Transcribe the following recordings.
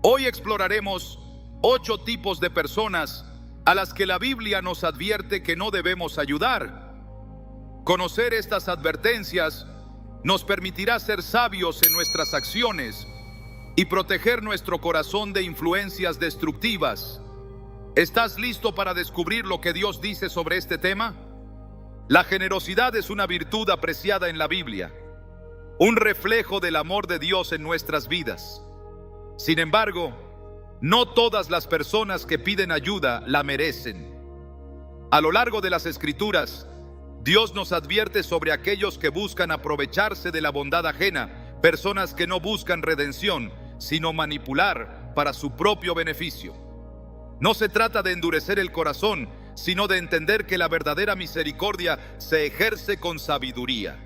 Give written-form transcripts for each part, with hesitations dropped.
Hoy exploraremos 8 tipos de personas a las que la Biblia nos advierte que no debemos ayudar. Conocer estas advertencias nos permitirá ser sabios en nuestras acciones y proteger nuestro corazón de influencias destructivas. ¿Estás listo para descubrir lo que Dios dice sobre este tema? La generosidad es una virtud apreciada en la Biblia, un reflejo del amor de Dios en nuestras vidas. Sin embargo, no todas las personas que piden ayuda la merecen. A lo largo de las Escrituras, Dios nos advierte sobre aquellos que buscan aprovecharse de la bondad ajena, personas que no buscan redención, sino manipular para su propio beneficio. No se trata de endurecer el corazón, sino de entender que la verdadera misericordia se ejerce con sabiduría.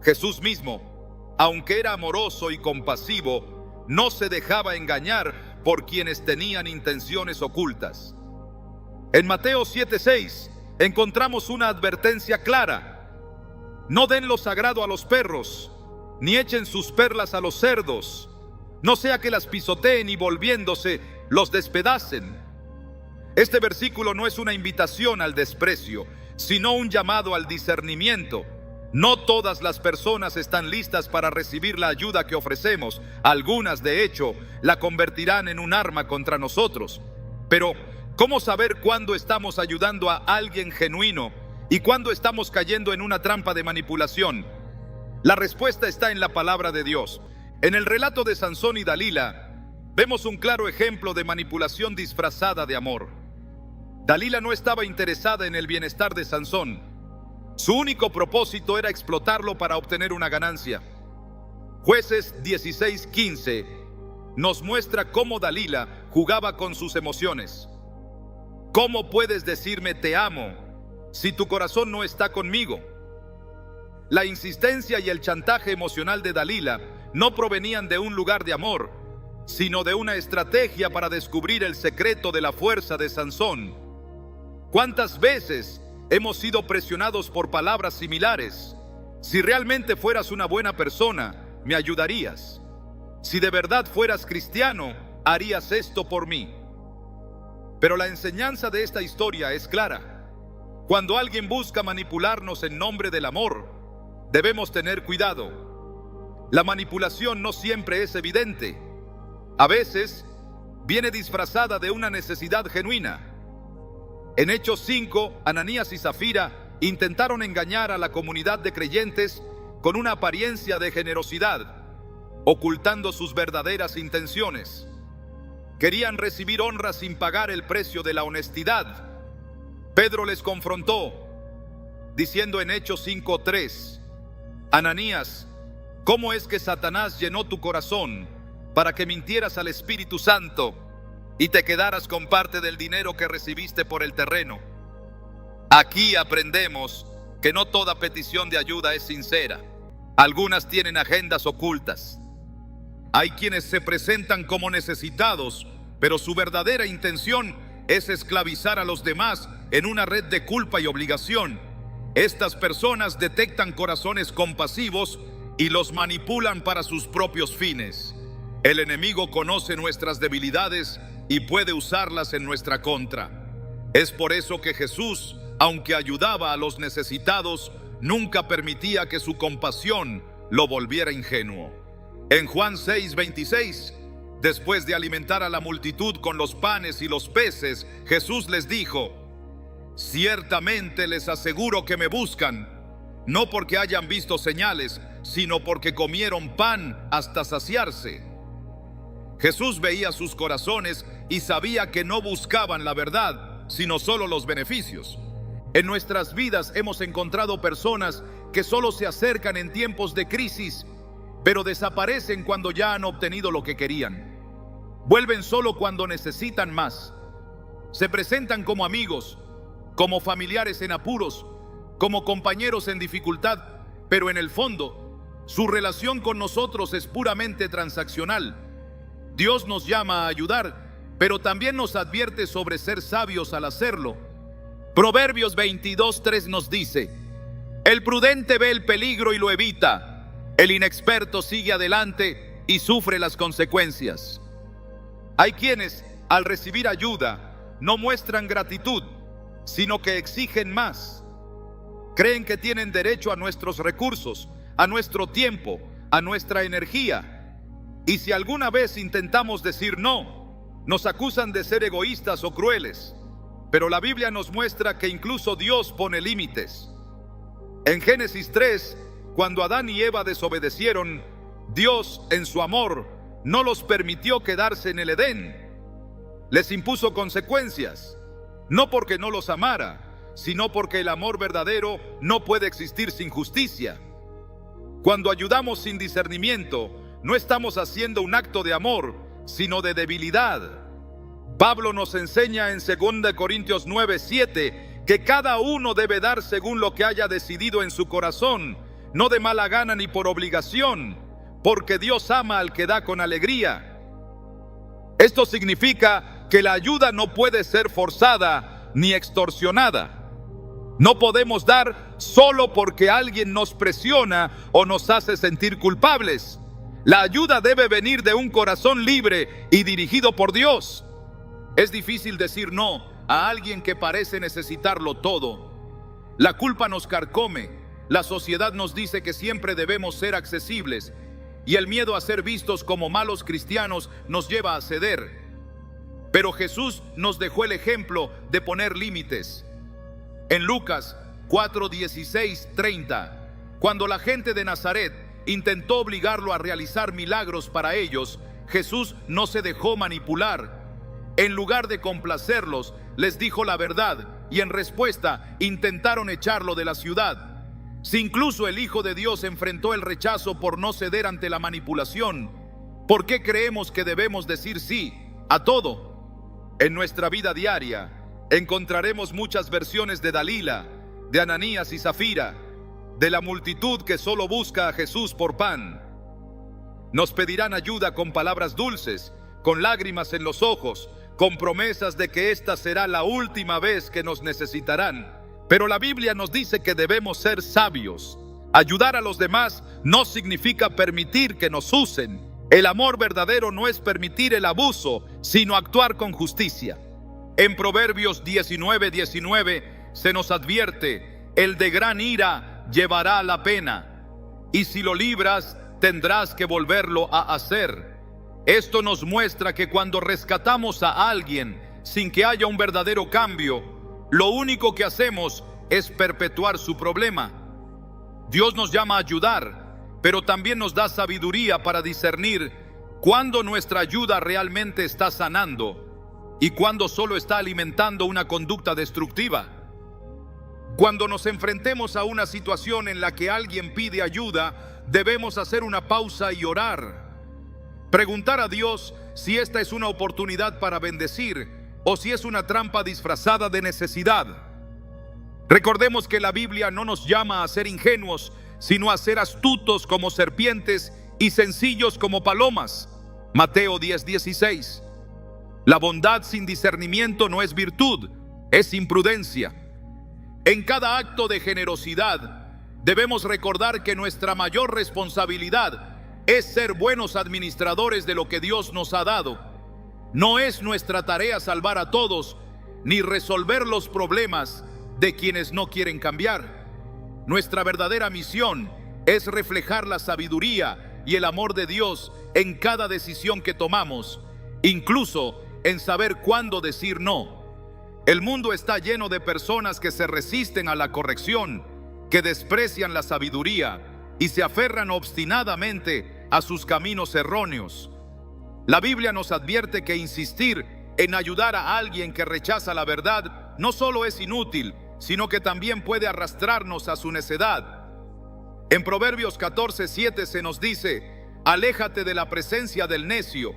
Jesús mismo, aunque era amoroso y compasivo, no se dejaba engañar por quienes tenían intenciones ocultas. En Mateo 7:6 encontramos una advertencia clara: no den lo sagrado a los perros, ni echen sus perlas a los cerdos, no sea que las pisoteen y volviéndose los despedacen. Este versículo no es una invitación al desprecio, sino un llamado al discernimiento. No todas las personas están listas para recibir la ayuda que ofrecemos. Algunas, de hecho, la convertirán en un arma contra nosotros. Pero, ¿cómo saber cuándo estamos ayudando a alguien genuino y cuándo estamos cayendo en una trampa de manipulación? La respuesta está en la palabra de Dios. En el relato de Sansón y Dalila, vemos un claro ejemplo de manipulación disfrazada de amor. Dalila no estaba interesada en el bienestar de Sansón. Su único propósito era explotarlo para obtener una ganancia. Jueces 16:15 nos muestra cómo Dalila jugaba con sus emociones. ¿Cómo puedes decirme te amo si tu corazón no está conmigo? La insistencia y el chantaje emocional de Dalila no provenían de un lugar de amor, sino de una estrategia para descubrir el secreto de la fuerza de Sansón. ¿Cuántas veces hemos sido presionados por palabras similares? Si realmente fueras una buena persona, me ayudarías. Si de verdad fueras cristiano, harías esto por mí. Pero la enseñanza de esta historia es clara. Cuando alguien busca manipularnos en nombre del amor, debemos tener cuidado. La manipulación no siempre es evidente. A veces, viene disfrazada de una necesidad genuina. En Hechos 5, Ananías y Zafira intentaron engañar a la comunidad de creyentes con una apariencia de generosidad, ocultando sus verdaderas intenciones. Querían recibir honra sin pagar el precio de la honestidad. Pedro les confrontó, diciendo en Hechos 5:3, Ananías, ¿cómo es que Satanás llenó tu corazón para que mintieras al Espíritu Santo y te quedaras con parte del dinero que recibiste por el terreno? Aquí aprendemos que no toda petición de ayuda es sincera. Algunas tienen agendas ocultas. Hay quienes se presentan como necesitados, pero su verdadera intención es esclavizar a los demás en una red de culpa y obligación. Estas personas detectan corazones compasivos y los manipulan para sus propios fines. El enemigo conoce nuestras debilidades y puede usarlas en nuestra contra. Es por eso que Jesús, aunque ayudaba a los necesitados, nunca permitía que su compasión lo volviera ingenuo. En Juan 6:26, después de alimentar a la multitud con los panes y los peces, Jesús les dijo: ciertamente les aseguro que me buscan, no porque hayan visto señales, sino porque comieron pan hasta saciarse. Jesús veía sus corazones y sabía que no buscaban la verdad, sino solo los beneficios. En nuestras vidas hemos encontrado personas que solo se acercan en tiempos de crisis, pero desaparecen cuando ya han obtenido lo que querían. Vuelven solo cuando necesitan más. Se presentan como amigos, como familiares en apuros, como compañeros en dificultad, pero en el fondo, su relación con nosotros es puramente transaccional. Dios nos llama a ayudar, pero también nos advierte sobre ser sabios al hacerlo. Proverbios 22:3 nos dice: el prudente ve el peligro y lo evita, el inexperto sigue adelante y sufre las consecuencias. Hay quienes, al recibir ayuda, no muestran gratitud, sino que exigen más. Creen que tienen derecho a nuestros recursos, a nuestro tiempo, a nuestra energía. Y si alguna vez intentamos decir no, nos acusan de ser egoístas o crueles. Pero la Biblia nos muestra que incluso Dios pone límites. En Génesis 3, cuando Adán y Eva desobedecieron, Dios, en su amor, no los permitió quedarse en el Edén. Les impuso consecuencias, no porque no los amara, sino porque el amor verdadero no puede existir sin justicia. Cuando ayudamos sin discernimiento, no estamos haciendo un acto de amor, sino de debilidad. Pablo nos enseña en 2 Corintios 9:7 que cada uno debe dar según lo que haya decidido en su corazón, no de mala gana ni por obligación, porque Dios ama al que da con alegría. Esto significa que la ayuda no puede ser forzada ni extorsionada. No podemos dar solo porque alguien nos presiona o nos hace sentir culpables. La ayuda debe venir de un corazón libre y dirigido por Dios. Es difícil decir no a alguien que parece necesitarlo todo. La culpa nos carcome, la sociedad nos dice que siempre debemos ser accesibles y el miedo a ser vistos como malos cristianos nos lleva a ceder. Pero Jesús nos dejó el ejemplo de poner límites. En Lucas 4:16-30, cuando la gente de Nazaret intentó obligarlo a realizar milagros para ellos, Jesús no se dejó manipular. En lugar de complacerlos, les dijo la verdad y en respuesta intentaron echarlo de la ciudad. Si incluso el Hijo de Dios enfrentó el rechazo por no ceder ante la manipulación, ¿por qué creemos que debemos decir sí a todo? En nuestra vida diaria encontraremos muchas versiones de Dalila, de Ananías y Zafira, de la multitud que solo busca a Jesús por pan. Nos pedirán ayuda con palabras dulces, con lágrimas en los ojos, con promesas de que esta será la última vez que nos necesitarán. Pero la Biblia nos dice que debemos ser sabios. Ayudar a los demás no significa permitir que nos usen. El amor verdadero no es permitir el abuso, sino actuar con justicia. En Proverbios 19:19 se nos advierte: el de gran ira llevará la pena, y si lo libras, tendrás que volverlo a hacer. Esto nos muestra que cuando rescatamos a alguien sin que haya un verdadero cambio, lo único que hacemos es perpetuar su problema. Dios nos llama a ayudar, pero también nos da sabiduría para discernir cuándo nuestra ayuda realmente está sanando y cuándo solo está alimentando una conducta destructiva. Cuando nos enfrentemos a una situación en la que alguien pide ayuda, debemos hacer una pausa y orar. Preguntar a Dios si esta es una oportunidad para bendecir o si es una trampa disfrazada de necesidad. Recordemos que la Biblia no nos llama a ser ingenuos, sino a ser astutos como serpientes y sencillos como palomas. Mateo 10:16. La bondad sin discernimiento no es virtud, es imprudencia. En cada acto de generosidad, debemos recordar que nuestra mayor responsabilidad es ser buenos administradores de lo que Dios nos ha dado. No es nuestra tarea salvar a todos, ni resolver los problemas de quienes no quieren cambiar. Nuestra verdadera misión es reflejar la sabiduría y el amor de Dios en cada decisión que tomamos, incluso en saber cuándo decir no. El mundo está lleno de personas que se resisten a la corrección, que desprecian la sabiduría y se aferran obstinadamente a sus caminos erróneos. La Biblia nos advierte que insistir en ayudar a alguien que rechaza la verdad no solo es inútil, sino que también puede arrastrarnos a su necedad. En Proverbios 14:7 se nos dice: aléjate de la presencia del necio,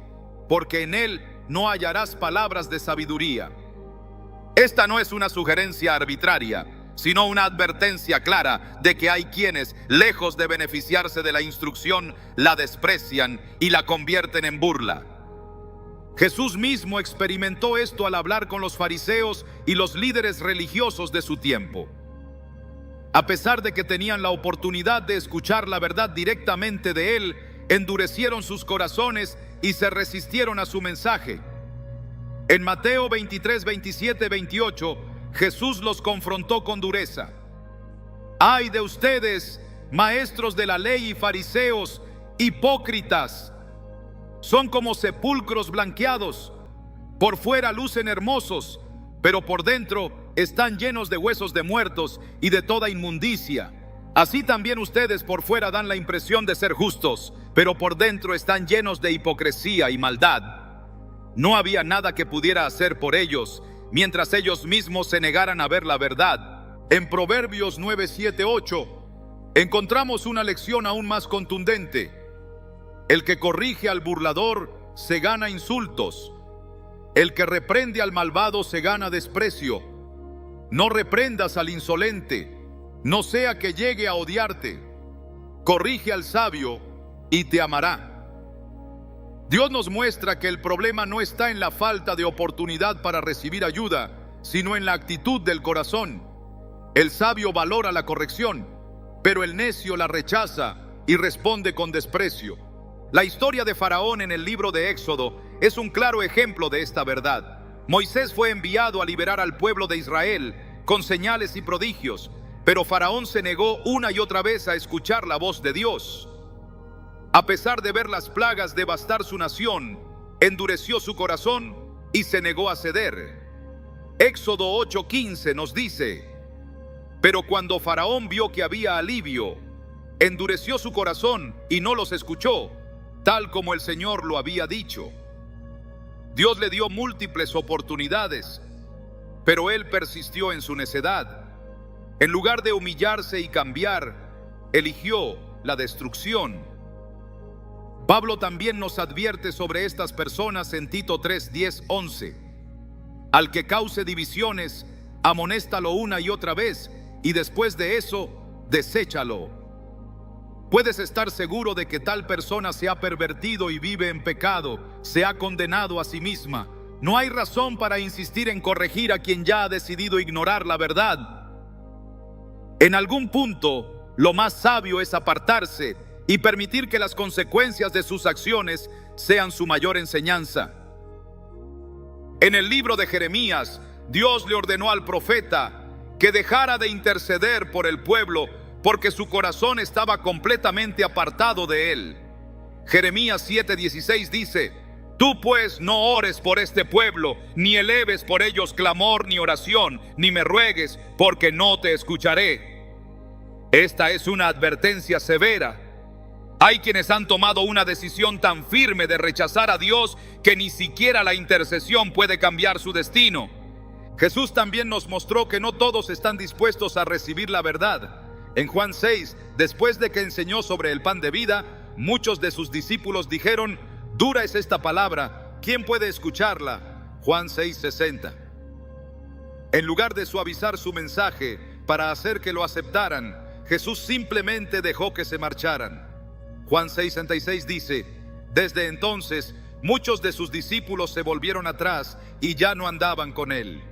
porque en él no hallarás palabras de sabiduría. Esta no es una sugerencia arbitraria, sino una advertencia clara de que hay quienes, lejos de beneficiarse de la instrucción, la desprecian y la convierten en burla. Jesús mismo experimentó esto al hablar con los fariseos y los líderes religiosos de su tiempo. A pesar de que tenían la oportunidad de escuchar la verdad directamente de él, endurecieron sus corazones y se resistieron a su mensaje. En Mateo 23, 27, 28, Jesús los confrontó con dureza. ¡Ay de ustedes, maestros de la ley y fariseos, hipócritas! Son como sepulcros blanqueados. Por fuera lucen hermosos, pero por dentro están llenos de huesos de muertos y de toda inmundicia. Así también ustedes por fuera dan la impresión de ser justos, pero por dentro están llenos de hipocresía y maldad. No había nada que pudiera hacer por ellos, mientras ellos mismos se negaran a ver la verdad. En Proverbios 9, 7, 8, encontramos una lección aún más contundente. El que corrige al burlador se gana insultos. El que reprende al malvado se gana desprecio. No reprendas al insolente, no sea que llegue a odiarte. Corrige al sabio y te amará. Dios nos muestra que el problema no está en la falta de oportunidad para recibir ayuda, sino en la actitud del corazón. El sabio valora la corrección, pero el necio la rechaza y responde con desprecio. La historia de Faraón en el libro de Éxodo es un claro ejemplo de esta verdad. Moisés fue enviado a liberar al pueblo de Israel con señales y prodigios, pero Faraón se negó una y otra vez a escuchar la voz de Dios. A pesar de ver las plagas devastar su nación, endureció su corazón y se negó a ceder. Éxodo 8:15 nos dice: pero cuando Faraón vio que había alivio, endureció su corazón y no los escuchó, tal como el Señor lo había dicho. Dios le dio múltiples oportunidades, pero él persistió en su necedad. En lugar de humillarse y cambiar, eligió la destrucción. Pablo también nos advierte sobre estas personas en Tito 3, 10, 11. Al que cause divisiones, amonéstalo una y otra vez, y después de eso, deséchalo. Puedes estar seguro de que tal persona se ha pervertido y vive en pecado, se ha condenado a sí misma. No hay razón para insistir en corregir a quien ya ha decidido ignorar la verdad. En algún punto, lo más sabio es apartarse y permitir que las consecuencias de sus acciones sean su mayor enseñanza. En el libro de Jeremías, Dios le ordenó al profeta que dejara de interceder por el pueblo, porque su corazón estaba completamente apartado de él. Jeremías 7:16 dice: tú pues no ores por este pueblo, ni eleves por ellos clamor ni oración, ni me ruegues, porque no te escucharé. Esta es una advertencia severa. Hay quienes han tomado una decisión tan firme de rechazar a Dios que ni siquiera la intercesión puede cambiar su destino. Jesús también nos mostró que no todos están dispuestos a recibir la verdad. En Juan 6, después de que enseñó sobre el pan de vida, muchos de sus discípulos dijeron: dura es esta palabra, ¿quién puede escucharla? Juan 6:60. En lugar de suavizar su mensaje para hacer que lo aceptaran, Jesús simplemente dejó que se marcharan. Juan 6:66 dice: desde entonces muchos de sus discípulos se volvieron atrás y ya no andaban con él.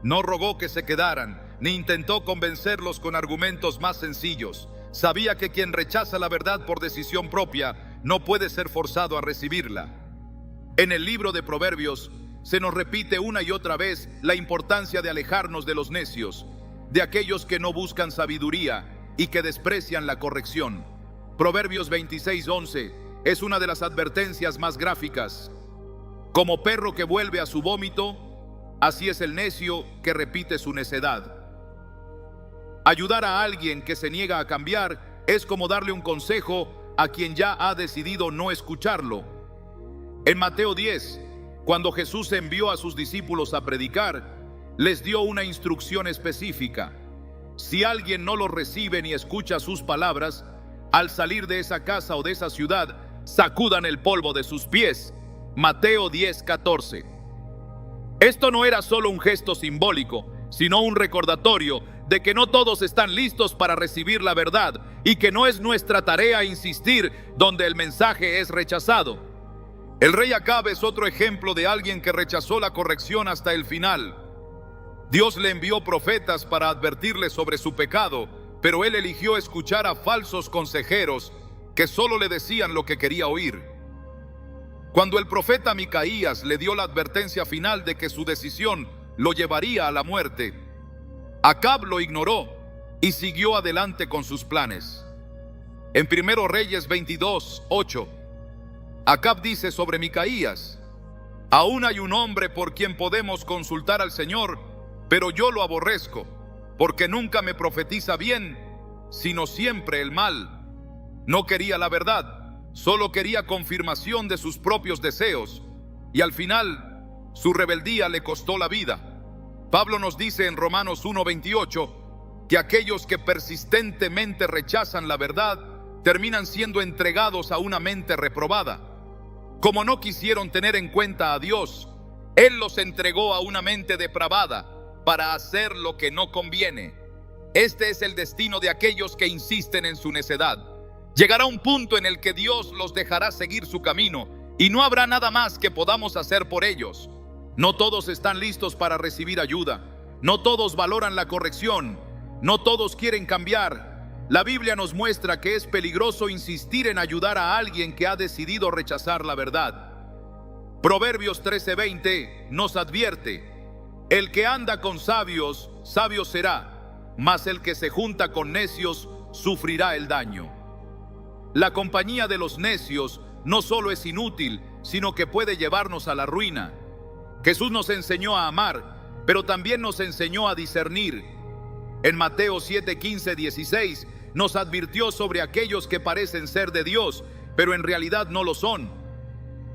No rogó que se quedaran, ni intentó convencerlos con argumentos más sencillos. Sabía que quien rechaza la verdad por decisión propia no puede ser forzado a recibirla. En el libro de Proverbios se nos repite una y otra vez la importancia de alejarnos de los necios, de aquellos que no buscan sabiduría y que desprecian la corrección. Proverbios 26:11 es una de las advertencias más gráficas. Como perro que vuelve a su vómito, así es el necio que repite su necedad. Ayudar a alguien que se niega a cambiar es como darle un consejo a quien ya ha decidido no escucharlo. En Mateo 10, cuando Jesús envió a sus discípulos a predicar, les dio una instrucción específica. Si alguien no los recibe ni escucha sus palabras, al salir de esa casa o de esa ciudad, sacudan el polvo de sus pies. Mateo 10:14. Esto no era solo un gesto simbólico, sino un recordatorio de que no todos están listos para recibir la verdad y que no es nuestra tarea insistir donde el mensaje es rechazado. El rey Acab es otro ejemplo de alguien que rechazó la corrección hasta el final. Dios le envió profetas para advertirle sobre su pecado, pero él eligió escuchar a falsos consejeros que solo le decían lo que quería oír. Cuando el profeta Micaías le dio la advertencia final de que su decisión lo llevaría a la muerte, Acab lo ignoró y siguió adelante con sus planes. En 1 Reyes 22:8, Acab dice sobre Micaías: aún hay un hombre por quien podemos consultar al Señor, pero yo lo aborrezco, porque nunca me profetiza bien, sino siempre el mal. No quería la verdad, solo quería confirmación de sus propios deseos, y al final su rebeldía le costó la vida. Pablo nos dice en Romanos 1:28 que aquellos que persistentemente rechazan la verdad terminan siendo entregados a una mente reprobada. Como no quisieron tener en cuenta a Dios, Él los entregó a una mente depravada para hacer lo que no conviene. Este es el destino de aquellos que insisten en su necedad. Llegará un punto en el que Dios los dejará seguir su camino y no habrá nada más que podamos hacer por ellos. No todos están listos para recibir ayuda. No todos valoran la corrección. No todos quieren cambiar. La Biblia nos muestra que es peligroso insistir en ayudar a alguien que ha decidido rechazar la verdad. Proverbios 13:20 nos advierte: el que anda con sabios, sabio será, mas el que se junta con necios sufrirá el daño. La compañía de los necios no solo es inútil, sino que puede llevarnos a la ruina. Jesús nos enseñó a amar, pero también nos enseñó a discernir. En Mateo 7:15-16 nos advirtió sobre aquellos que parecen ser de Dios, pero en realidad no lo son.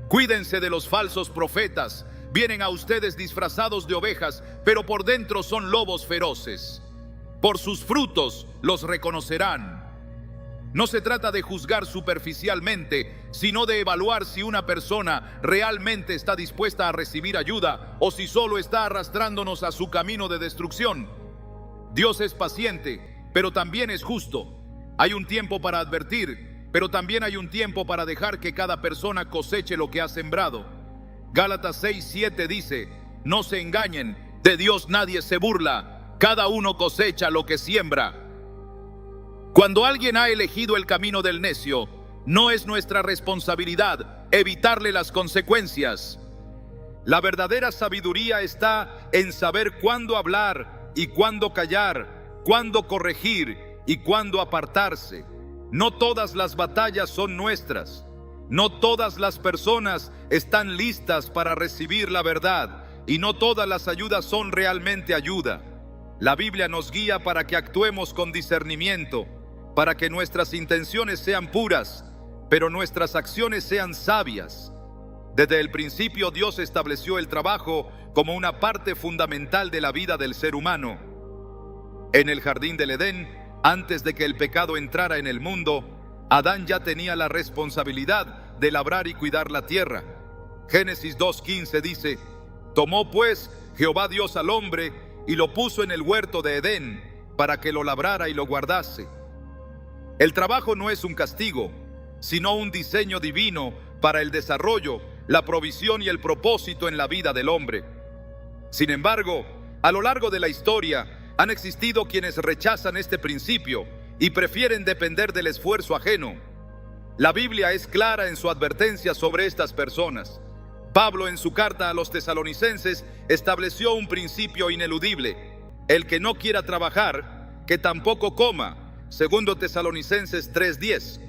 Cuídense de los falsos profetas. Vienen a ustedes disfrazados de ovejas, pero por dentro son lobos feroces. Por sus frutos los reconocerán. No se trata de juzgar superficialmente, sino de evaluar si una persona realmente está dispuesta a recibir ayuda o si solo está arrastrándonos a su camino de destrucción. Dios es paciente, pero también es justo. Hay un tiempo para advertir, pero también hay un tiempo para dejar que cada persona coseche lo que ha sembrado. Gálatas 6:7 dice: no se engañen, de Dios nadie se burla, cada uno cosecha lo que siembra. Cuando alguien ha elegido el camino del necio, no es nuestra responsabilidad evitarle las consecuencias. La verdadera sabiduría está en saber cuándo hablar y cuándo callar, cuándo corregir y cuándo apartarse. No todas las batallas son nuestras. No todas las personas están listas para recibir la verdad y no todas las ayudas son realmente ayuda. La Biblia nos guía para que actuemos con discernimiento, para que nuestras intenciones sean puras, pero nuestras acciones sean sabias. Desde el principio Dios estableció el trabajo como una parte fundamental de la vida del ser humano. En el jardín del Edén, antes de que el pecado entrara en el mundo, Adán ya tenía la responsabilidad de labrar y cuidar la tierra. Génesis 2:15 dice: tomó pues Jehová Dios al hombre y lo puso en el huerto de Edén para que lo labrara y lo guardase. El trabajo no es un castigo, sino un diseño divino para el desarrollo, la provisión y el propósito en la vida del hombre. Sin embargo, a lo largo de la historia han existido quienes rechazan este principio y prefieren depender del esfuerzo ajeno. La Biblia es clara en su advertencia sobre estas personas. Pablo, en su carta a los tesalonicenses, estableció un principio ineludible: el que no quiera trabajar, que tampoco coma. 2 Tesalonicenses 3:10.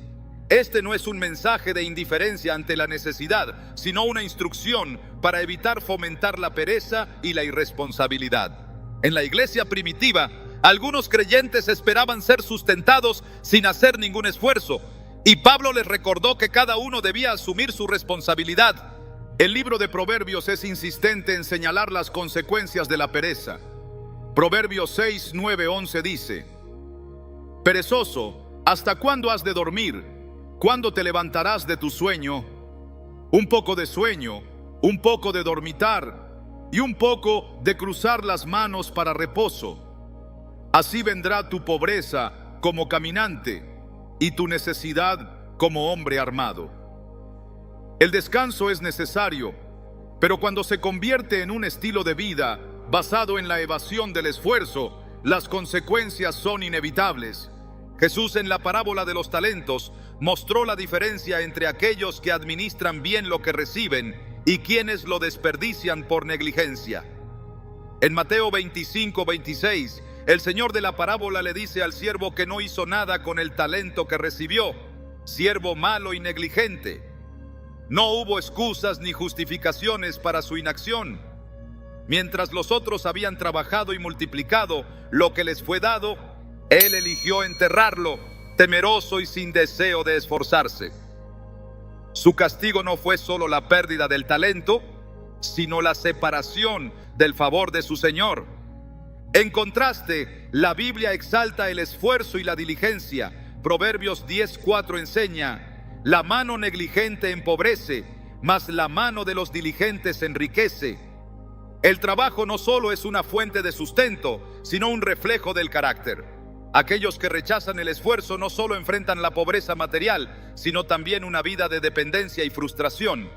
Este no es un mensaje de indiferencia ante la necesidad, sino una instrucción para evitar fomentar la pereza y la irresponsabilidad. En la iglesia primitiva, algunos creyentes esperaban ser sustentados sin hacer ningún esfuerzo, y Pablo les recordó que cada uno debía asumir su responsabilidad. El libro de Proverbios es insistente en señalar las consecuencias de la pereza. Proverbios 6:9-11 dice: perezoso, ¿hasta cuándo has de dormir? ¿Cuándo te levantarás de tu sueño? Un poco de sueño, un poco de dormitar y un poco de cruzar las manos para reposo. Así vendrá tu pobreza como caminante y tu necesidad como hombre armado. El descanso es necesario, pero cuando se convierte en un estilo de vida basado en la evasión del esfuerzo, las consecuencias son inevitables. Jesús en la parábola de los talentos mostró la diferencia entre aquellos que administran bien lo que reciben y quienes lo desperdician por negligencia. En Mateo 25:26, el Señor de la parábola le dice al siervo que no hizo nada con el talento que recibió: siervo malo y negligente. No hubo excusas ni justificaciones para su inacción. Mientras los otros habían trabajado y multiplicado lo que les fue dado, él eligió enterrarlo, temeroso y sin deseo de esforzarse. Su castigo no fue solo la pérdida del talento, sino la separación del favor de su Señor. En contraste, la Biblia exalta el esfuerzo y la diligencia. Proverbios 10:4 enseña: la mano negligente empobrece, mas la mano de los diligentes enriquece. El trabajo no solo es una fuente de sustento, sino un reflejo del carácter. Aquellos que rechazan el esfuerzo no solo enfrentan la pobreza material, sino también una vida de dependencia y frustración.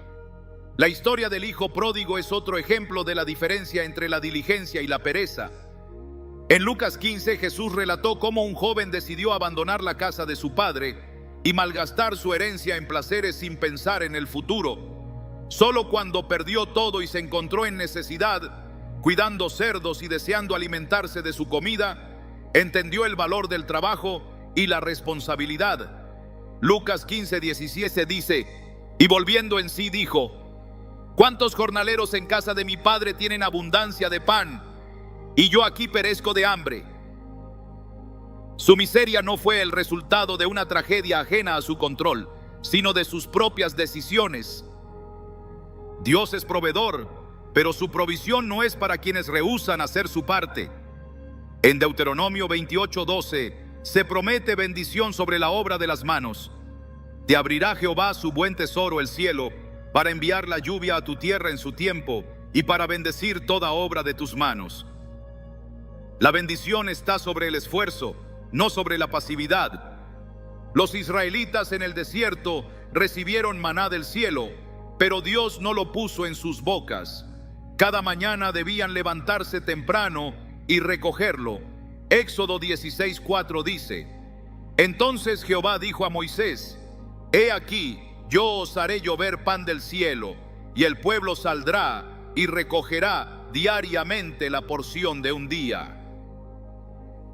La historia del hijo pródigo es otro ejemplo de la diferencia entre la diligencia y la pereza. En Lucas 15, Jesús relató cómo un joven decidió abandonar la casa de su padre y malgastar su herencia en placeres sin pensar en el futuro. Solo cuando perdió todo y se encontró en necesidad, cuidando cerdos y deseando alimentarse de su comida, entendió el valor del trabajo y la responsabilidad. Lucas 15:17 dice: y volviendo en sí dijo: ¿cuántos jornaleros en casa de mi padre tienen abundancia de pan, y yo aquí perezco de hambre? Su miseria no fue el resultado de una tragedia ajena a su control, sino de sus propias decisiones. Dios es proveedor, pero su provisión no es para quienes rehúsan hacer su parte. En Deuteronomio 28:12 se promete bendición sobre la obra de las manos. Te abrirá Jehová su buen tesoro, el cielo, para enviar la lluvia a tu tierra en su tiempo y para bendecir toda obra de tus manos. La bendición está sobre el esfuerzo, no sobre la pasividad. Los israelitas en el desierto recibieron maná del cielo, pero Dios no lo puso en sus bocas. Cada mañana debían levantarse temprano y recogerlo. Éxodo 16:4 dice: entonces Jehová dijo a Moisés: he aquí, yo os haré llover pan del cielo, y el pueblo saldrá y recogerá diariamente la porción de un día.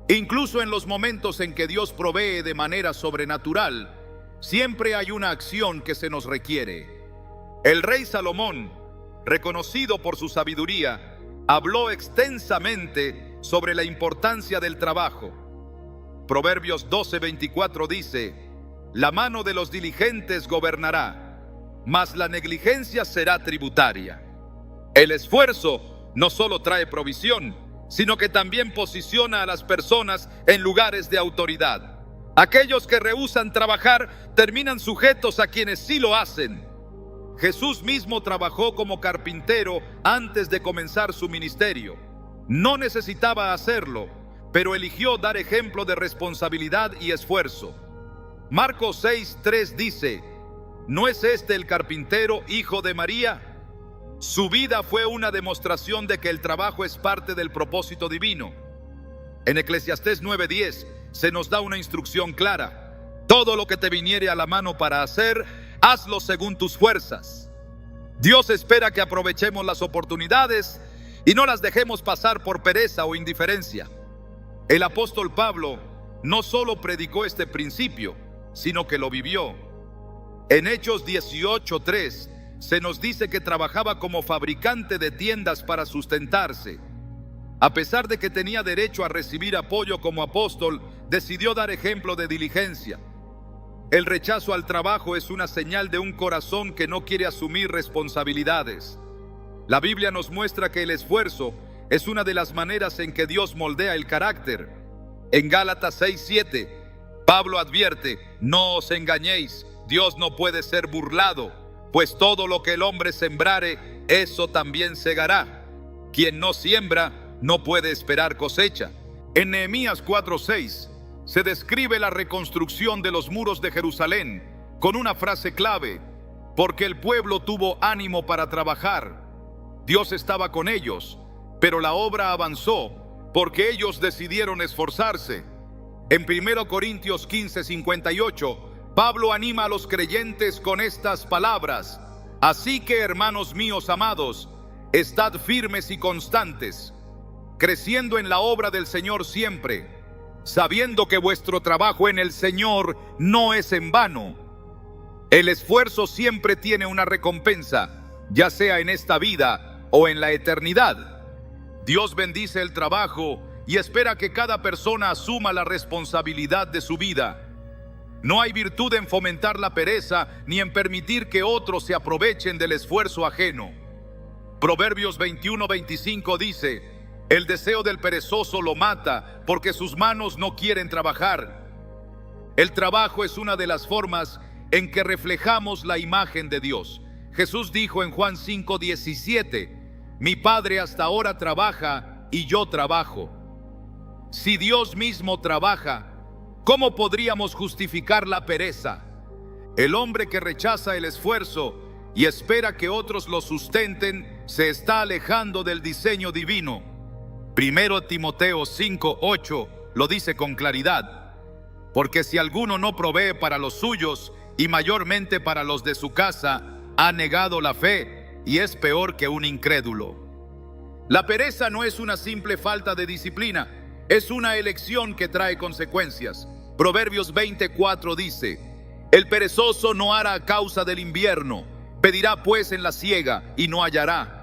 Incluso en los momentos en que Dios provee de manera sobrenatural, siempre hay una acción que se nos requiere. El rey Salomón, reconocido por su sabiduría, habló extensamente sobre la importancia del trabajo. Proverbios 12:24 dice: la mano de los diligentes gobernará, mas la negligencia será tributaria. El esfuerzo no solo trae provisión, sino que también posiciona a las personas en lugares de autoridad. Aquellos que rehúsan trabajar terminan sujetos a quienes sí lo hacen. Jesús mismo trabajó como carpintero antes de comenzar su ministerio. No necesitaba hacerlo, pero eligió dar ejemplo de responsabilidad y esfuerzo. Marcos 6:3 dice: ¿no es este el carpintero, hijo de María? Su vida fue una demostración de que el trabajo es parte del propósito divino. En Eclesiastés 9:10 se nos da una instrucción clara: todo lo que te viniere a la mano para hacer, hazlo según tus fuerzas. Dios espera que aprovechemos las oportunidades y no las dejemos pasar por pereza o indiferencia. El apóstol Pablo no solo predicó este principio, sino que lo vivió. En Hechos 18:3 se nos dice que trabajaba como fabricante de tiendas para sustentarse. A pesar de que tenía derecho a recibir apoyo como apóstol, decidió dar ejemplo de diligencia. El rechazo al trabajo es una señal de un corazón que no quiere asumir responsabilidades. La Biblia nos muestra que el esfuerzo es una de las maneras en que Dios moldea el carácter. En Gálatas 6:7, Pablo advierte: no os engañéis, Dios no puede ser burlado, pues todo lo que el hombre sembrare, eso también segará. Quien no siembra, no puede esperar cosecha. En Nehemías 4:6 se describe la reconstrucción de los muros de Jerusalén con una frase clave: porque el pueblo tuvo ánimo para trabajar. Dios estaba con ellos, pero la obra avanzó porque ellos decidieron esforzarse. En 1 Corintios 15:58, Pablo anima a los creyentes con estas palabras: así que, hermanos míos amados, estad firmes y constantes, creciendo en la obra del Señor siempre, sabiendo que vuestro trabajo en el Señor no es en vano. El esfuerzo siempre tiene una recompensa, ya sea en esta vida o en la eternidad. Dios bendice el trabajo y espera que cada persona asuma la responsabilidad de su vida. No hay virtud en fomentar la pereza ni en permitir que otros se aprovechen del esfuerzo ajeno. Proverbios 21:25 dice: el deseo del perezoso lo mata, porque sus manos no quieren trabajar. El trabajo es una de las formas en que reflejamos la imagen de Dios. Jesús dijo en Juan 5:17: mi Padre hasta ahora trabaja y yo trabajo. Si Dios mismo trabaja, ¿cómo podríamos justificar la pereza? El hombre que rechaza el esfuerzo y espera que otros lo sustenten se está alejando del diseño divino. 1 Timoteo 5:8 lo dice con claridad: porque si alguno no provee para los suyos y mayormente para los de su casa, ha negado la fe y es peor que un incrédulo. La pereza no es una simple falta de disciplina, es una elección que trae consecuencias. Proverbios 20:4 dice: el perezoso no hará a causa del invierno, pedirá pues en la siega y no hallará.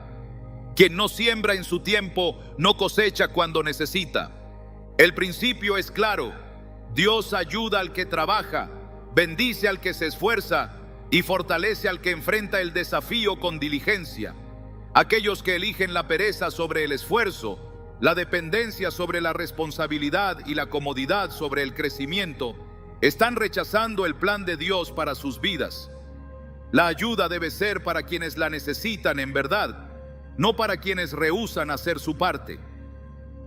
Quien no siembra en su tiempo, no cosecha cuando necesita. El principio es claro: Dios ayuda al que trabaja, bendice al que se esfuerza y fortalece al que enfrenta el desafío con diligencia. Aquellos que eligen la pereza sobre el esfuerzo, la dependencia sobre la responsabilidad y la comodidad sobre el crecimiento, están rechazando el plan de Dios para sus vidas. La ayuda debe ser para quienes la necesitan en verdad, no para quienes rehúsan hacer su parte.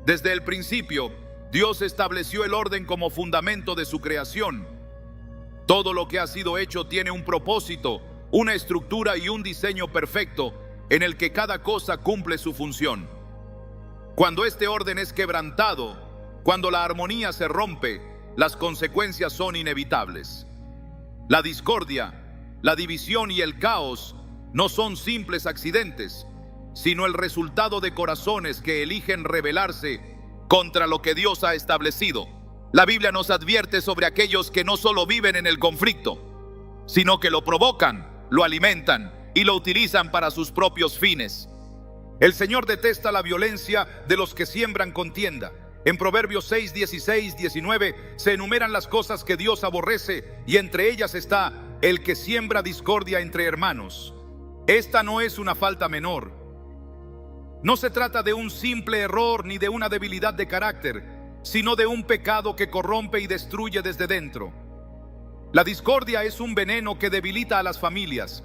Desde el principio, Dios estableció el orden como fundamento de su creación. Todo lo que ha sido hecho tiene un propósito, una estructura y un diseño perfecto en el que cada cosa cumple su función. Cuando este orden es quebrantado, cuando la armonía se rompe, las consecuencias son inevitables. La discordia, la división y el caos no son simples accidentes, sino el resultado de corazones que eligen rebelarse contra lo que Dios ha establecido. La Biblia nos advierte sobre aquellos que no solo viven en el conflicto, sino que lo provocan, lo alimentan y lo utilizan para sus propios fines. El Señor detesta la violencia de los que siembran contienda. En Proverbios 6, 16, 19 se enumeran las cosas que Dios aborrece, y entre ellas está el que siembra discordia entre hermanos. Esta no es una falta menor. No se trata de un simple error ni de una debilidad de carácter, sino de un pecado que corrompe y destruye desde dentro. La discordia es un veneno que debilita a las familias,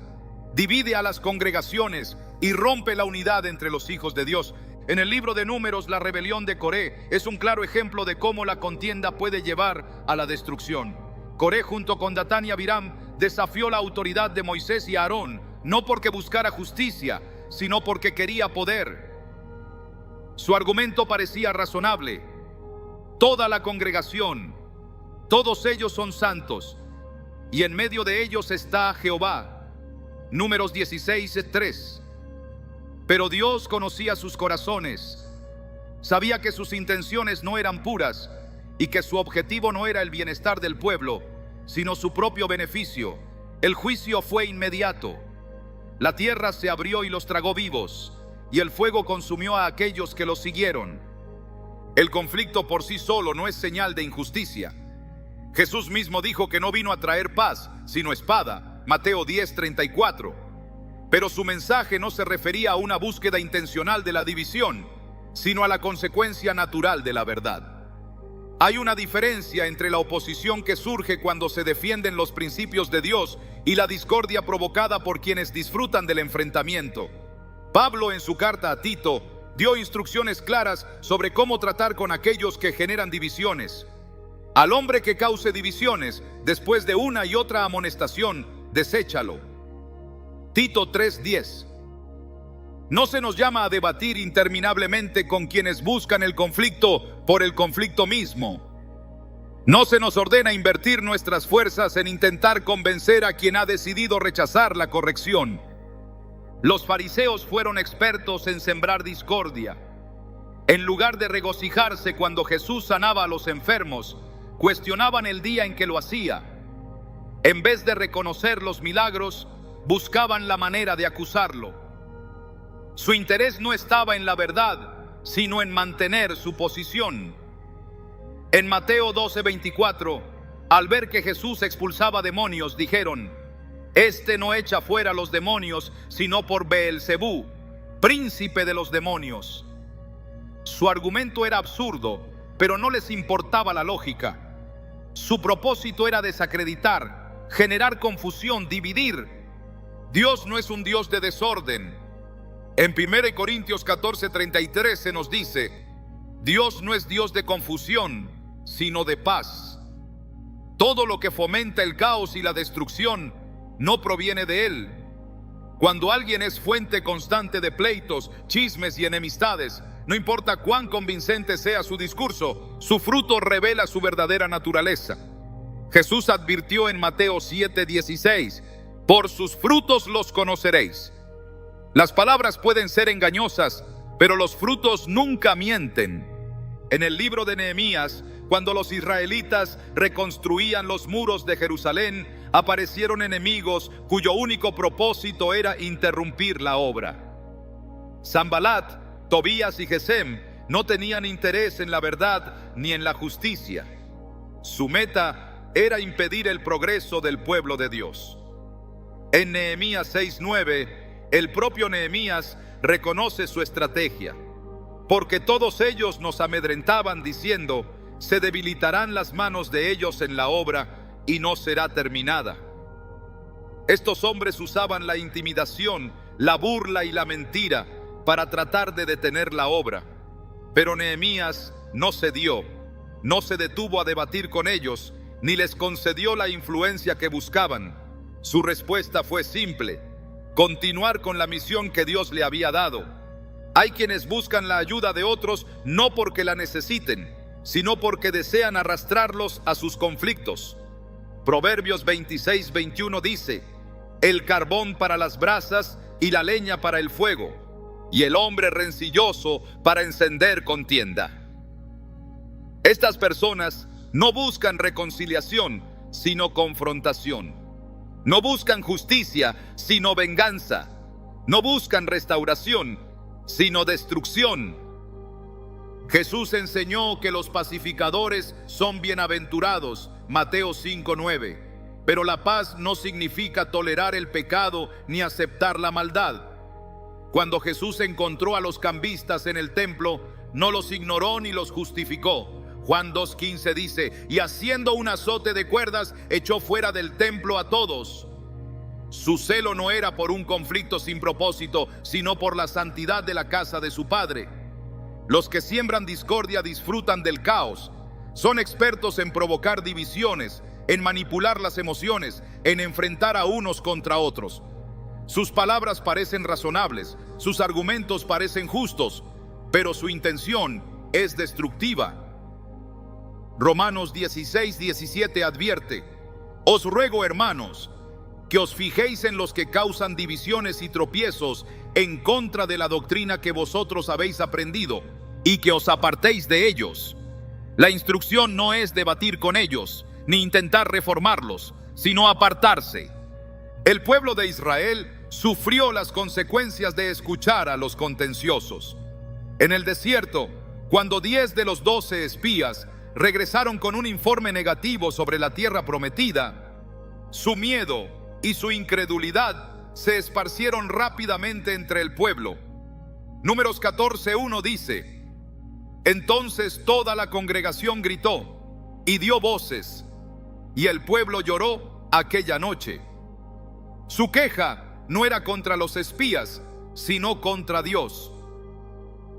divide a las congregaciones y rompe la unidad entre los hijos de Dios. En el libro de Números, la rebelión de Coré es un claro ejemplo de cómo la contienda puede llevar a la destrucción. Coré, junto con Datán y Abiram, desafió la autoridad de Moisés y Aarón, no porque buscara justicia, sino porque quería poder. Su argumento parecía razonable: toda la congregación, todos ellos son santos, y en medio de ellos está Jehová. Números 16:3. Pero Dios conocía sus corazones, sabía que sus intenciones no eran puras y que su objetivo no era el bienestar del pueblo, sino su propio beneficio. El juicio fue inmediato. La tierra se abrió y los tragó vivos, y el fuego consumió a aquellos que los siguieron. El conflicto por sí solo no es señal de injusticia. Jesús mismo dijo que no vino a traer paz, sino espada, Mateo 10:34. Pero su mensaje no se refería a una búsqueda intencional de la división, sino a la consecuencia natural de la verdad. Hay una diferencia entre la oposición que surge cuando se defienden los principios de Dios y la discordia provocada por quienes disfrutan del enfrentamiento. Pablo, en su carta a Tito, dio instrucciones claras sobre cómo tratar con aquellos que generan divisiones. Al hombre que cause divisiones, después de una y otra amonestación, deséchalo. Tito 3:10. No se nos llama a debatir interminablemente con quienes buscan el conflicto por el conflicto mismo. No se nos ordena invertir nuestras fuerzas en intentar convencer a quien ha decidido rechazar la corrección. Los fariseos fueron expertos en sembrar discordia. En lugar de regocijarse cuando Jesús sanaba a los enfermos, cuestionaban el día en que lo hacía. En vez de reconocer los milagros, buscaban la manera de acusarlo. Su interés no estaba en la verdad, sino en mantener su posición. En Mateo 12:24, al ver que Jesús expulsaba demonios, dijeron: «Este no echa fuera los demonios, sino por Beelzebú, príncipe de los demonios». Su argumento era absurdo, pero no les importaba la lógica. Su propósito era desacreditar, generar confusión, dividir. Dios no es un Dios de desorden. En 1 Corintios 14:33 se nos dice: Dios no es Dios de confusión, sino de paz. Todo lo que fomenta el caos y la destrucción no proviene de Él. Cuando alguien es fuente constante de pleitos, chismes y enemistades, no importa cuán convincente sea su discurso, su fruto revela su verdadera naturaleza. Jesús advirtió en Mateo 7:16: «Por sus frutos los conoceréis». Las palabras pueden ser engañosas, pero los frutos nunca mienten. En el libro de Nehemías, cuando los israelitas reconstruían los muros de Jerusalén, aparecieron enemigos cuyo único propósito era interrumpir la obra. Sanbalat, Tobías y Gesem no tenían interés en la verdad ni en la justicia. Su meta era impedir el progreso del pueblo de Dios. En Nehemías 6:9, el propio Nehemías reconoce su estrategia. Porque todos ellos nos amedrentaban diciendo: se debilitarán las manos de ellos en la obra y no será terminada. Estos hombres usaban la intimidación, la burla y la mentira para tratar de detener la obra. Pero Nehemías no cedió, no se detuvo a debatir con ellos, ni les concedió la influencia que buscaban. Su respuesta fue simple: continuar con la misión que Dios le había dado. Hay quienes buscan la ayuda de otros no porque la necesiten, sino porque desean arrastrarlos a sus conflictos. Proverbios 26:21 dice: «El carbón para las brasas y la leña para el fuego, y el hombre rencilloso para encender contienda». Estas personas no buscan reconciliación, sino confrontación. No buscan justicia, sino venganza. No buscan restauración, sino destrucción. Jesús enseñó que los pacificadores son bienaventurados, Mateo 5:9. Pero la paz no significa tolerar el pecado ni aceptar la maldad. Cuando Jesús encontró a los cambistas en el templo, no los ignoró ni los justificó. Juan 2:15 dice: «Y haciendo un azote de cuerdas, echó fuera del templo a todos». Su celo no era por un conflicto sin propósito, sino por la santidad de la casa de su Padre. Los que siembran discordia disfrutan del caos. Son expertos en provocar divisiones, en manipular las emociones, en enfrentar a unos contra otros. Sus palabras parecen razonables, sus argumentos parecen justos, pero su intención es destructiva. Romanos 16:17 advierte: «Os ruego, hermanos, que os fijéis en los que causan divisiones y tropiezos en contra de la doctrina que vosotros habéis aprendido, y que os apartéis de ellos». La instrucción no es debatir con ellos, ni intentar reformarlos, sino apartarse. El pueblo de Israel sufrió las consecuencias de escuchar a los contenciosos. En el desierto, cuando 10 de los 12 espías regresaron con un informe negativo sobre la tierra prometida, su miedo y su incredulidad se esparcieron rápidamente entre el pueblo. Números 14:1 dice: «Entonces toda la congregación gritó y dio voces, y el pueblo lloró aquella noche». Su queja no era contra los espías, sino contra Dios.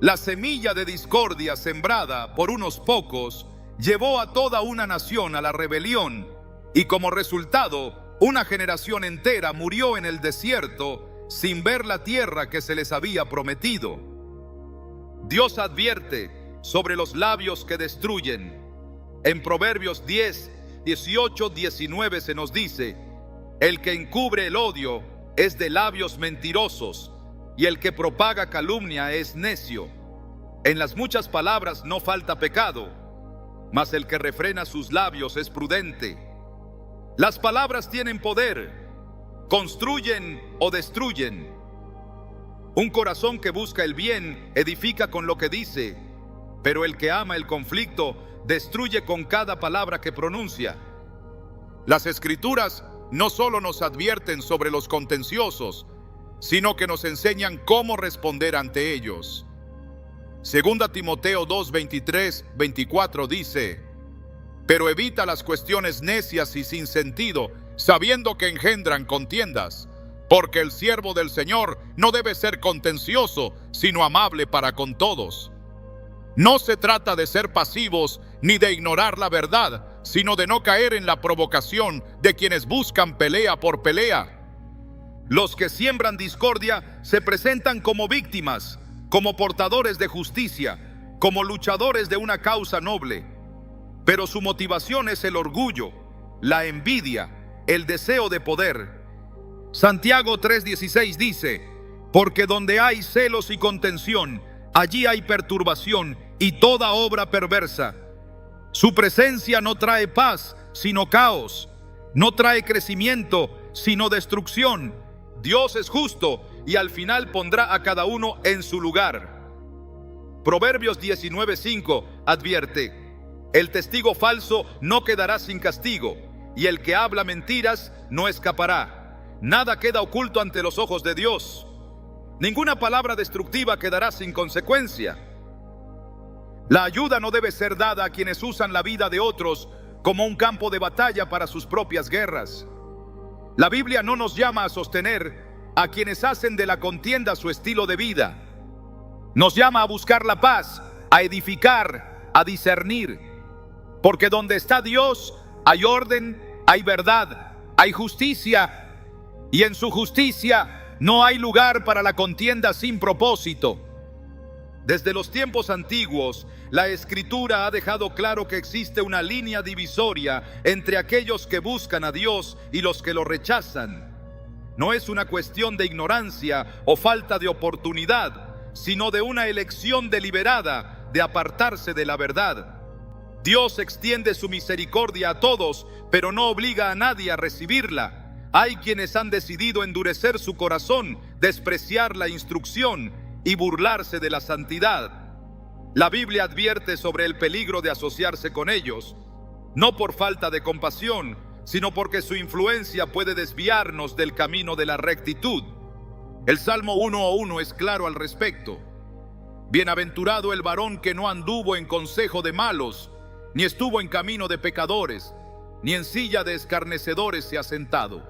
La semilla de discordia sembrada por unos pocos llevó a toda una nación a la rebelión, y como resultado, una generación entera murió en el desierto sin ver la tierra que se les había prometido. Dios advierte sobre los labios que destruyen. En Proverbios 10, 18, 19 se nos dice: el que encubre el odio es de labios mentirosos, y el que propaga calumnia es necio. En las muchas palabras no falta pecado, mas el que refrena sus labios es prudente. Las palabras tienen poder, construyen o destruyen. Un corazón que busca el bien edifica con lo que dice, pero el que ama el conflicto destruye con cada palabra que pronuncia. Las Escrituras no solo nos advierten sobre los contenciosos, sino que nos enseñan cómo responder ante ellos. Segunda Timoteo 2, 23, 24 dice: pero evita las cuestiones necias y sin sentido, sabiendo que engendran contiendas, porque el siervo del Señor no debe ser contencioso, sino amable para con todos. No se trata de ser pasivos ni de ignorar la verdad, sino de no caer en la provocación de quienes buscan pelea por pelea. Los que siembran discordia se presentan como víctimas, como portadores de justicia, como luchadores de una causa noble. Pero su motivación es el orgullo, la envidia, el deseo de poder. Santiago 3:16 dice: porque donde hay celos y contención, allí hay perturbación y toda obra perversa. Su presencia no trae paz, sino caos. No trae crecimiento, sino destrucción. Dios es justo y al final pondrá a cada uno en su lugar. Proverbios 19:5 advierte: el testigo falso no quedará sin castigo, y el que habla mentiras no escapará. Nada queda oculto ante los ojos de Dios. Ninguna palabra destructiva quedará sin consecuencia. La ayuda no debe ser dada a quienes usan la vida de otros como un campo de batalla para sus propias guerras. La Biblia no nos llama a sostener a quienes hacen de la contienda su estilo de vida. Nos llama a buscar la paz, a edificar, a discernir. Porque donde está Dios, hay orden, hay verdad, hay justicia. Y en su justicia no hay lugar para la contienda sin propósito. Desde los tiempos antiguos, la Escritura ha dejado claro que existe una línea divisoria entre aquellos que buscan a Dios y los que lo rechazan. No es una cuestión de ignorancia o falta de oportunidad, sino de una elección deliberada de apartarse de la verdad. Dios extiende su misericordia a todos, pero no obliga a nadie a recibirla. Hay quienes han decidido endurecer su corazón, despreciar la instrucción y burlarse de la santidad. La Biblia advierte sobre el peligro de asociarse con ellos, no por falta de compasión, sino porque su influencia puede desviarnos del camino de la rectitud. El Salmo 1:1 es claro al respecto. Bienaventurado el varón que no anduvo en consejo de malos, ni estuvo en camino de pecadores, ni en silla de escarnecedores se ha sentado.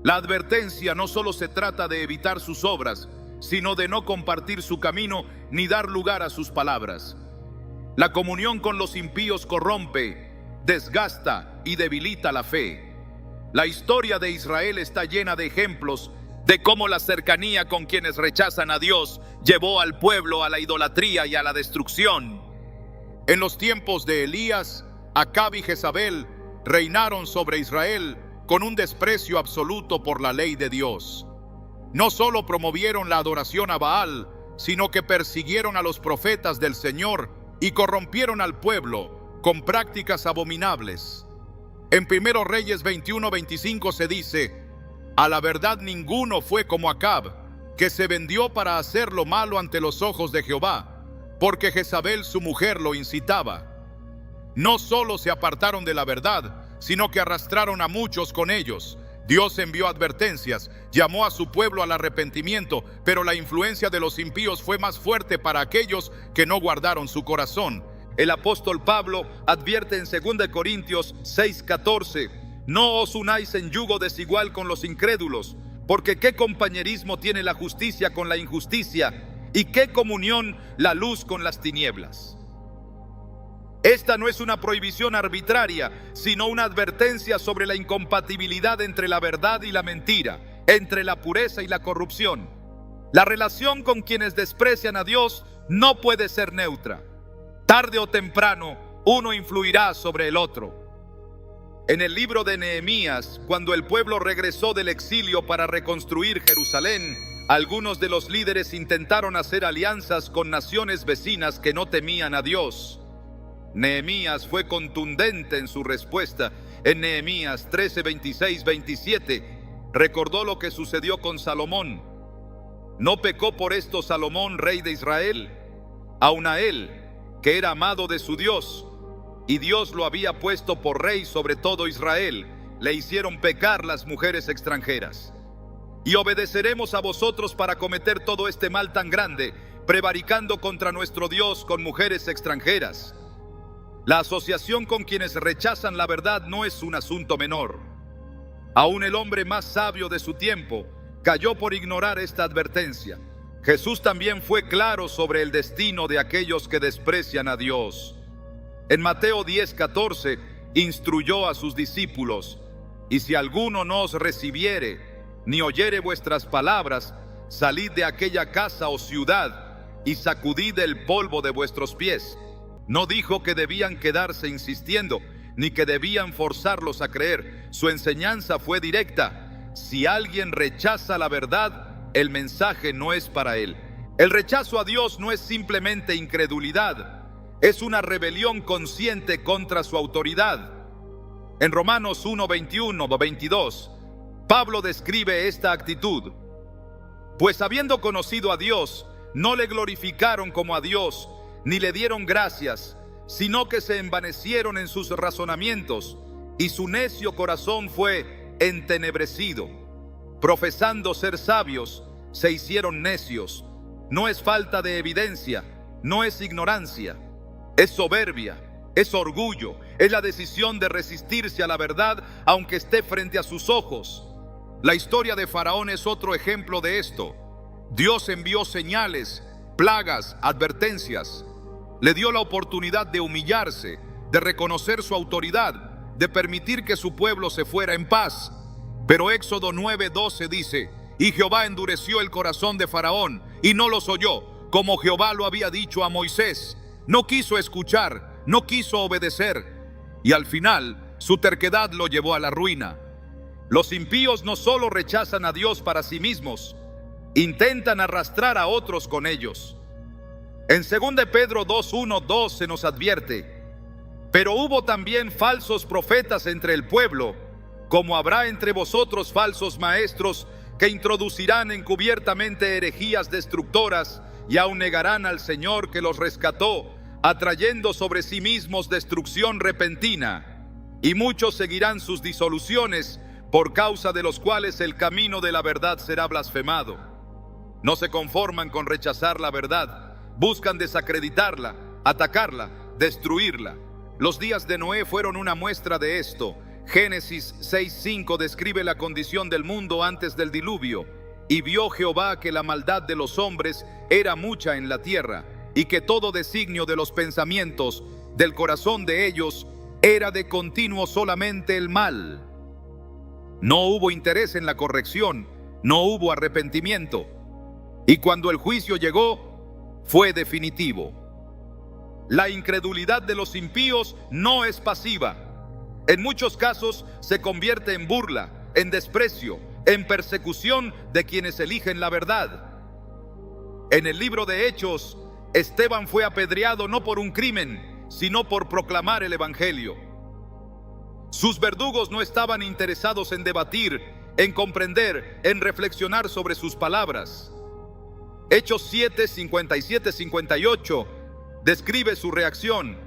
La advertencia no solo se trata de evitar sus obras, sino de no compartir su camino ni dar lugar a sus palabras. La comunión con los impíos corrompe, desgasta y debilita la fe. La historia de Israel está llena de ejemplos de cómo la cercanía con quienes rechazan a Dios llevó al pueblo a la idolatría y a la destrucción. En los tiempos de Elías, Acab y Jezabel reinaron sobre Israel con un desprecio absoluto por la ley de Dios. No solo promovieron la adoración a Baal, sino que persiguieron a los profetas del Señor y corrompieron al pueblo con prácticas abominables. En 1 Reyes 21:25 se dice: a la verdad ninguno fue como Acab, que se vendió para hacer lo malo ante los ojos de Jehová, porque Jezabel su mujer lo incitaba. No solo se apartaron de la verdad, sino que arrastraron a muchos con ellos. Dios envió advertencias, llamó a su pueblo al arrepentimiento, pero la influencia de los impíos fue más fuerte para aquellos que no guardaron su corazón. El apóstol Pablo advierte en 2 Corintios 6:14: no os unáis en yugo desigual con los incrédulos, porque ¿qué compañerismo tiene la justicia con la injusticia? ¿Y qué comunión la luz con las tinieblas? Esta no es una prohibición arbitraria, sino una advertencia sobre la incompatibilidad entre la verdad y la mentira, entre la pureza y la corrupción. La relación con quienes desprecian a Dios no puede ser neutra. Tarde o temprano, uno influirá sobre el otro. En el libro de Nehemías, cuando el pueblo regresó del exilio para reconstruir Jerusalén, algunos de los líderes intentaron hacer alianzas con naciones vecinas que no temían a Dios. Nehemías fue contundente en su respuesta. En Nehemías 13, 26, 27, recordó lo que sucedió con Salomón. ¿No pecó por esto Salomón, rey de Israel? Aun a él, que era amado de su Dios, y Dios lo había puesto por rey sobre todo Israel, le hicieron pecar las mujeres extranjeras. Y obedeceremos a vosotros para cometer todo este mal tan grande, prevaricando contra nuestro Dios con mujeres extranjeras. La asociación con quienes rechazan la verdad no es un asunto menor. Aún el hombre más sabio de su tiempo cayó por ignorar esta advertencia. Jesús también fue claro sobre el destino de aquellos que desprecian a Dios. En Mateo 10:14 instruyó a sus discípulos: y si alguno no os recibiere, ni oyere vuestras palabras, salid de aquella casa o ciudad y sacudid el polvo de vuestros pies. No dijo que debían quedarse insistiendo, ni que debían forzarlos a creer. Su enseñanza fue directa: si alguien rechaza la verdad, el mensaje no es para él. El rechazo a Dios no es simplemente incredulidad, es una rebelión consciente contra su autoridad. En Romanos 1, 21, 22, Pablo describe esta actitud: pues habiendo conocido a Dios, no le glorificaron como a Dios, ni le dieron gracias, sino que se envanecieron en sus razonamientos, y su necio corazón fue entenebrecido. Profesando ser sabios, se hicieron necios. No es falta de evidencia, no es ignorancia, es soberbia, es orgullo, es la decisión de resistirse a la verdad aunque esté frente a sus ojos. La historia de Faraón es otro ejemplo de esto. Dios envió señales, plagas, advertencias. Le dio la oportunidad de humillarse, de reconocer su autoridad, de permitir que su pueblo se fuera en paz. Pero Éxodo 9:12 dice: y Jehová endureció el corazón de Faraón y no los oyó, como Jehová lo había dicho a Moisés. No quiso escuchar, no quiso obedecer, y al final su terquedad lo llevó a la ruina. Los impíos no solo rechazan a Dios para sí mismos, intentan arrastrar a otros con ellos. En 2 Pedro 2:1-2 se nos advierte: pero hubo también falsos profetas entre el pueblo, como habrá entre vosotros falsos maestros que introducirán encubiertamente herejías destructoras y aun negarán al Señor que los rescató, atrayendo sobre sí mismos destrucción repentina. Y muchos seguirán sus disoluciones, por causa de los cuales el camino de la verdad será blasfemado. No se conforman con rechazar la verdad, buscan desacreditarla, atacarla, destruirla. Los días de Noé fueron una muestra de esto. Génesis 6:5 describe la condición del mundo antes del diluvio. Y vio Jehová que la maldad de los hombres era mucha en la tierra, y que todo designio de los pensamientos del corazón de ellos era de continuo solamente el mal. No hubo interés en la corrección, no hubo arrepentimiento. Y cuando el juicio llegó, fue definitivo. La incredulidad de los impíos no es pasiva. En muchos casos se convierte en burla, en desprecio, en persecución de quienes eligen la verdad. En el libro de Hechos, Esteban fue apedreado no por un crimen, sino por proclamar el evangelio. Sus verdugos no estaban interesados en debatir, en comprender, en reflexionar sobre sus palabras. Hechos 7, 57, 58 describe su reacción.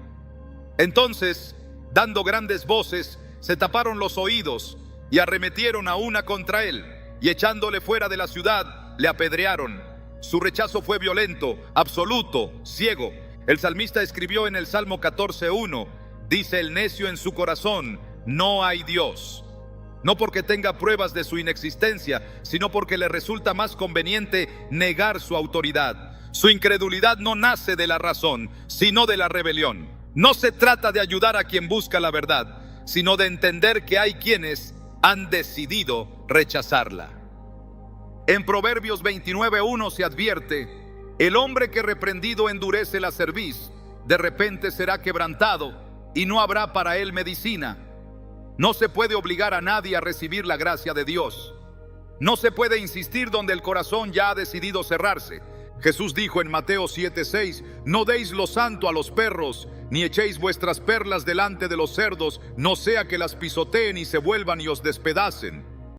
Entonces, dando grandes voces, se taparon los oídos y arremetieron a una contra él, y echándole fuera de la ciudad, le apedrearon. Su rechazo fue violento, absoluto, ciego. El salmista escribió en el Salmo 14:1, dice el necio en su corazón: no hay Dios. No porque tenga pruebas de su inexistencia, sino porque le resulta más conveniente negar su autoridad. Su incredulidad no nace de la razón, sino de la rebelión. No se trata de ayudar a quien busca la verdad, sino de entender que hay quienes han decidido rechazarla. En Proverbios 29:1 se advierte: el hombre que reprendido endurece la cerviz, de repente será quebrantado, y no habrá para él medicina. No se puede obligar a nadie a recibir la gracia de Dios. No se puede insistir donde el corazón ya ha decidido cerrarse. Jesús dijo en Mateo 7:6, no deis lo santo a los perros, ni echéis vuestras perlas delante de los cerdos, no sea que las pisoteen y se vuelvan y os despedacen.